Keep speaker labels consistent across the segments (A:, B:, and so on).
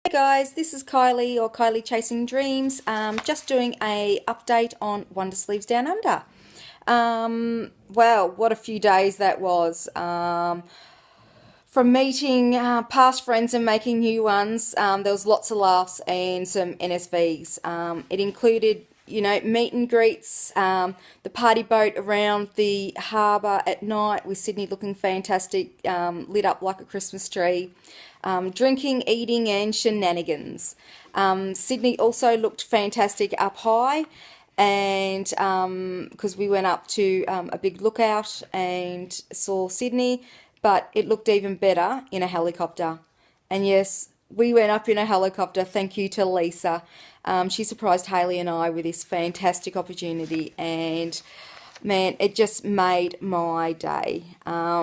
A: Hey guys, this is Kylie or Kylie Chasing Dreams. Just doing a update on Wondersleeves Down Under. Well, what a few days that was. From meeting past friends and making new ones, there was lots of laughs and some NSVs. It included, meet and greets, the party boat around the harbour at night with Sydney looking fantastic, lit up like a Christmas tree. Drinking, eating and shenanigans. Sydney also looked fantastic up high, and because we went up to a big lookout and saw Sydney, but it looked even better in a helicopter. And yes, we went up in a helicopter. Thank you to Lisa. She surprised Hayley and I with this fantastic opportunity, and man, it just made my day.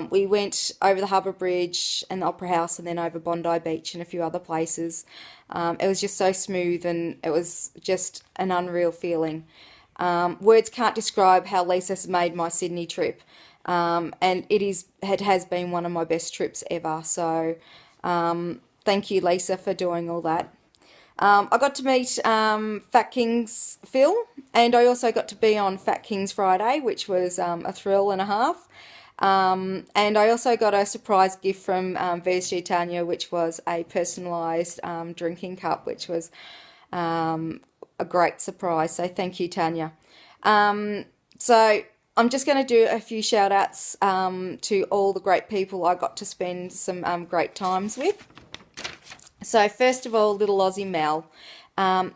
A: We went over the Harbour Bridge and the Opera House and then over Bondi Beach and a few other places. It was just so smooth and it was just an unreal feeling. Words can't describe how Lisa's made my Sydney trip. And it has been one of my best trips ever. So thank you, Lisa, for doing all that. I got to meet Fat King's Phil, and I also got to be on Fat King's Friday, which was a thrill and a half. And I also got a surprise gift from VSG Tanya, which was a personalised drinking cup, which was a great surprise. So thank you, Tanya. So I'm just going to do a few shout outs to all the great people I got to spend some great times with. So first of all, little Aussie Mel,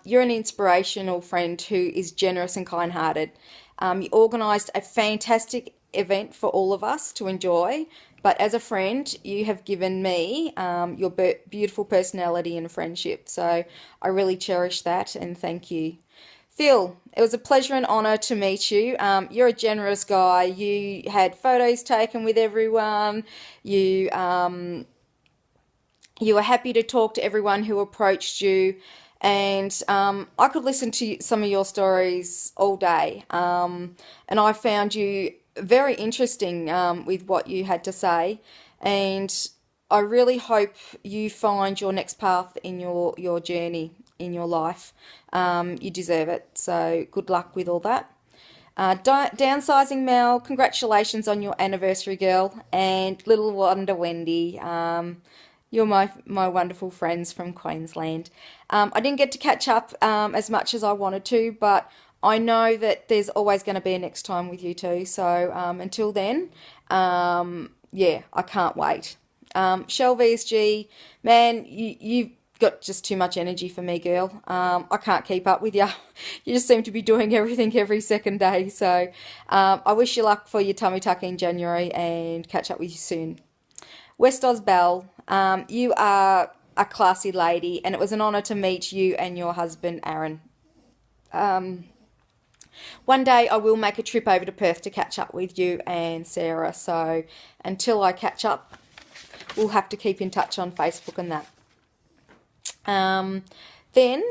A: you're an inspirational friend who is generous and kind-hearted. You organised a fantastic event for all of us to enjoy, but as a friend, you have given me your beautiful personality and friendship. So I really cherish that, and thank you. Phil, it was a pleasure and honour to meet you. You're a generous guy. You had photos taken with everyone. You were happy to talk to everyone who approached you, and I could listen to some of your stories all day, and I found you very interesting with what you had to say, and I really hope you find your next path in your journey in your life. You deserve it, so good luck with all that. Downsizing Mel, congratulations on your anniversary, girl, and little Wonder Wendy. You're my wonderful friends from Queensland. I didn't get to catch up as much as I wanted to, but I know that there's always going to be a next time with you too. So until then, yeah, I can't wait. Shell VSG, man, you've got just too much energy for me, girl. I can't keep up with you. You just seem to be doing everything every second day. So I wish you luck for your tummy tuck in January, and catch up with you soon. West Oz Belle, you are a classy lady, and it was an honour to meet you and your husband, Aaron. One day I will make a trip over to Perth to catch up with you and Sarah, so until I catch up, we'll have to keep in touch on Facebook and that. Then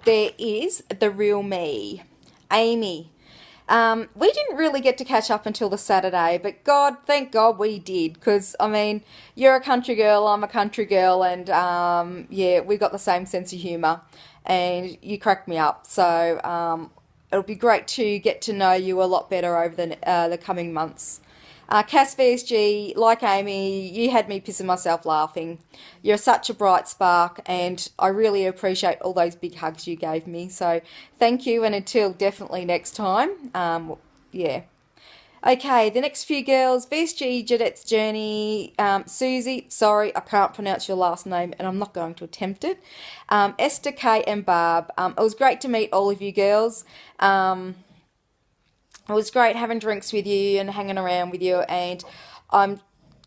A: there is the real me, Amy. We didn't really get to catch up until the Saturday, but thank God we did, because, I mean, you're a country girl, I'm a country girl, and, yeah, we got the same sense of humour, and you cracked me up, so, it'll be great to get to know you a lot better over the coming months. Cass VSG, like Amy, you had me pissing myself laughing. You're such a bright spark, and I really appreciate all those big hugs you gave me. So thank you, and until definitely next time. Yeah. Okay, the next few girls, VSG, Jadette's Journey, Susie, sorry, I can't pronounce your last name, and I'm not going to attempt it. Esther, Kay, and Barb. It was great to meet all of you girls. It was great having drinks with you and hanging around with you, and I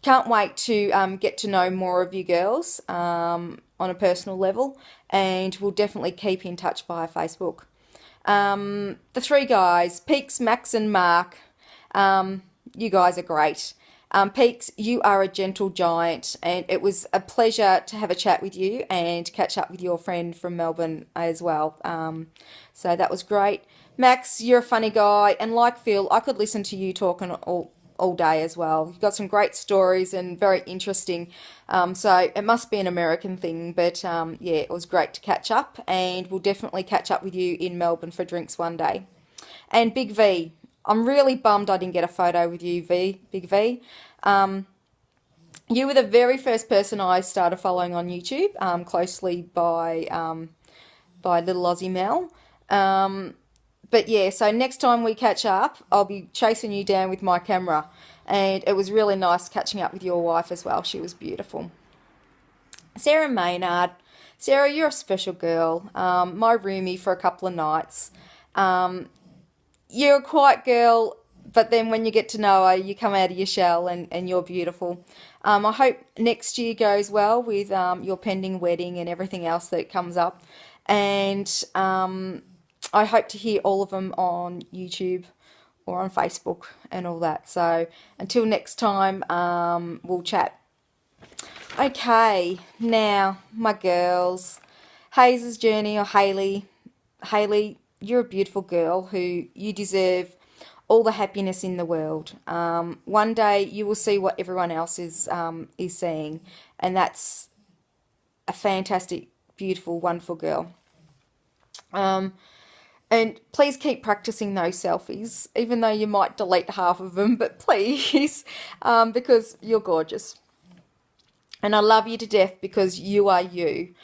A: can't wait to get to know more of you girls on a personal level, and we'll definitely keep in touch via Facebook. The three guys, Peaks, Max and Mark, you guys are great. Peaks, you are a gentle giant, and it was a pleasure to have a chat with you and catch up with your friend from Melbourne as well. So that was great. Max, you're a funny guy, and like Phil, I could listen to you talking all all day as well. You've got some great stories and very interesting. So it must be an American thing, but yeah, it was great to catch up, and we'll definitely catch up with you in Melbourne for drinks one day. And Big V, I'm really bummed I didn't get a photo with you, Big V. You were the very first person I started following on YouTube, closely by Little Aussie Mel. But yeah, so next time we catch up, I'll be chasing you down with my camera. And it was really nice catching up with your wife as well. She was beautiful. Sarah Maynard. Sarah, you're a special girl. My roomie for a couple of nights. You're a quiet girl, but then when you get to know her, you come out of your shell, and you're beautiful. I hope next year goes well with your pending wedding and everything else that comes up. And I hope to hear all of them on YouTube or on Facebook and all that. So until next time, we'll chat. Okay, now, my girls. Haze's journey, or Hayley. Hayley, you're a beautiful girl who you deserve all the happiness in the world. One day you will see what everyone else is seeing, and that's a fantastic, beautiful, wonderful girl. And please keep practicing those selfies, even though you might delete half of them, but please, because you're gorgeous. And I love you to death because you are you.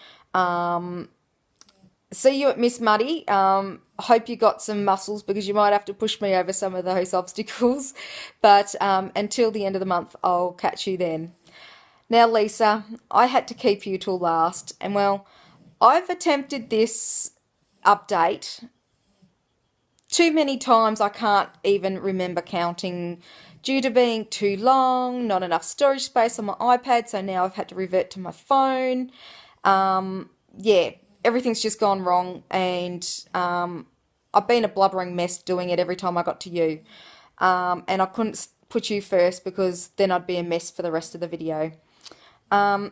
A: See you at Miss Muddy. Hope you got some muscles, because you might have to push me over some of those obstacles. But until the end of the month, I'll catch you then. Now, Lisa, I had to keep you till last. And well, I've attempted this update too many times. I can't even remember counting, due to being too long, not enough storage space on my iPad, so now I've had to revert to my phone. Yeah, everything's just gone wrong, and I've been a blubbering mess doing it every time I got to you. And I couldn't put you first, because then I'd be a mess for the rest of the video.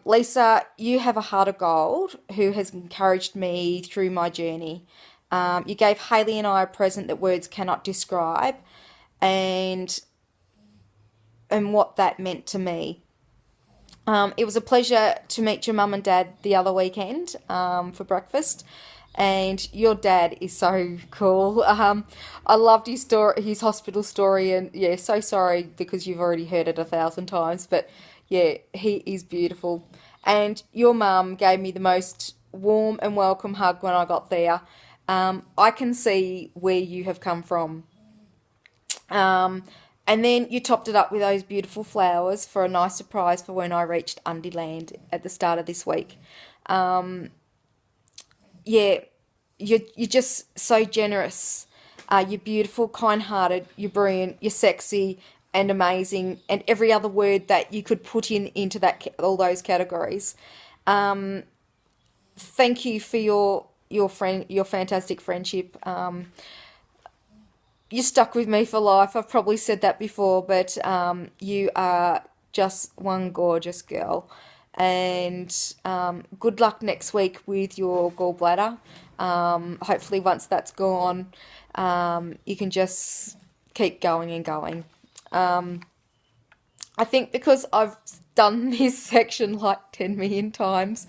A: Lisa, you have a heart of gold who has encouraged me through my journey. You gave Hayley and I a present that words cannot describe, and what that meant to me. It was a pleasure to meet your mum and dad the other weekend for breakfast, and your dad is so cool. I loved his story, his hospital story, and yeah, so sorry because you've already heard it 1,000 times, but yeah, he is beautiful. And your mum gave me the most warm and welcome hug when I got there. I can see where you have come from. And then you topped it up with those beautiful flowers for a nice surprise for when I reached Underland at the start of this week. Yeah, you're just so generous. You're beautiful, kind-hearted, you're brilliant, you're sexy and amazing, and every other word that you could put into that, all those categories. Thank you for your fantastic friendship. You stuck with me for life. I've probably said that before, but you are just one gorgeous girl. And good luck next week with your gallbladder. Hopefully once that's gone, you can just keep going and going. I think because I've done this section like 10 million times,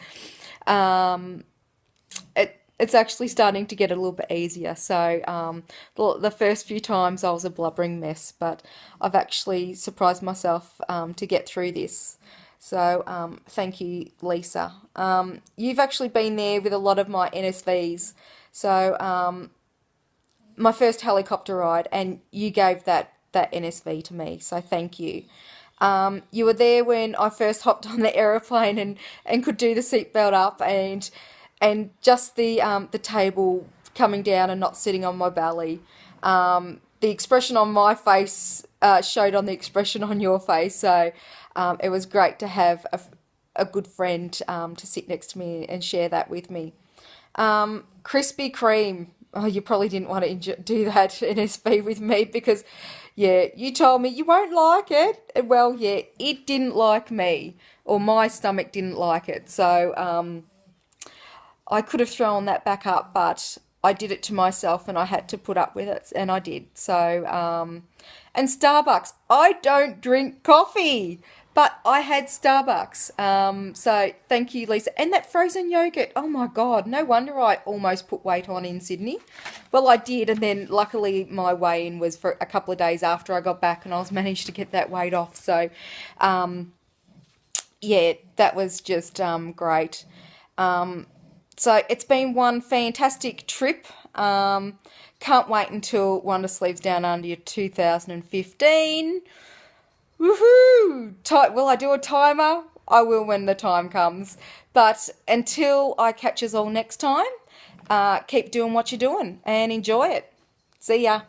A: it's actually starting to get a little bit easier. So the first few times I was a blubbering mess, but I've actually surprised myself to get through this. So thank you, Lisa. You've actually been there with a lot of my NSVs. So my first helicopter ride, and you gave that NSV to me. So thank you. You were there when I first hopped on the aeroplane and could do the seatbelt up, and just the table coming down and not sitting on my belly. The expression on my face showed on the expression on your face. So it was great to have a good friend to sit next to me and share that with me. Krispy Kreme. Oh, you probably didn't want to do that NSV with me because, yeah, you told me you won't like it. Well, yeah, it didn't like me, or my stomach didn't like it. So I could have thrown that back up, but I did it to myself and I had to put up with it, and I did. So, and Starbucks. I don't drink coffee, but I had Starbucks. So thank you, Lisa. And that frozen yogurt. Oh my God, no wonder I almost put weight on in Sydney. Well, I did, and then luckily my weigh-in was for a couple of days after I got back, and I was managed to get that weight off. So, yeah, that was just great. So it's been one fantastic trip. Can't wait until Wondersleeves Down Under 2015. Woohoo! Will I do a timer? I will when the time comes. But until I catch us all next time, keep doing what you're doing and enjoy it. See ya.